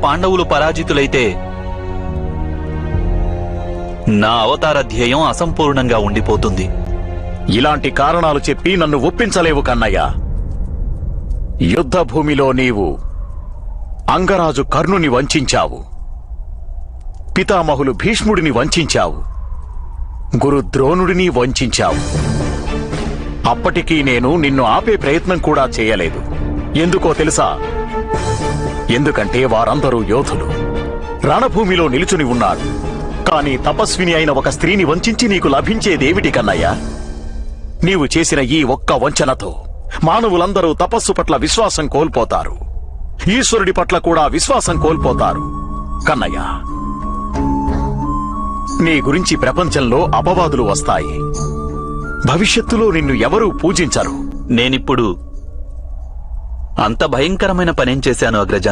పాండవులు పరాజితులైతే నా అవతార ధ్యేయం అసంపూర్ణంగా ఉండిపోతుంది. ఇలాంటి కారణాలు చెప్పి నన్ను ఒప్పించలేవు కన్నయ్య. యుద్ధ భూమిలో నీవు అంగరాజు కర్ణుని వంచావు, పితామహులు భీష్ముడిని వంచావు, గురు ద్రోణుడిని వంచావు. అప్పటికీ నేను నిన్ను ఆపే ప్రయత్నం కూడా చేయలేదు. ఎందుకో తెలుసా? ఎందుకంటే వారందరూ యోధులు, రణభూమిలో నిలుచుని ఉన్నారు. కానీ తపస్విని అయిన ఒక స్త్రీని వంచి నీకు లభించేదేమిటి కన్నయ్య? నీవు చేసిన ఈ ఒక్క వంచనతో మానవులందరూ తపస్సు పట్ల విశ్వాసం కోల్పోతారు, ఈశ్వరుడి పట్ల కూడా విశ్వాసం కోల్పోతారు. కన్నయ్య, నీ గురించి ప్రపంచంలో అపవాదులు వస్తాయి. భవిష్యత్తులో నిన్ను ఎవరూ పూజించరు. నేనిప్పుడు అంత భయంకరమైన పనేం చేశాను అగ్రజ?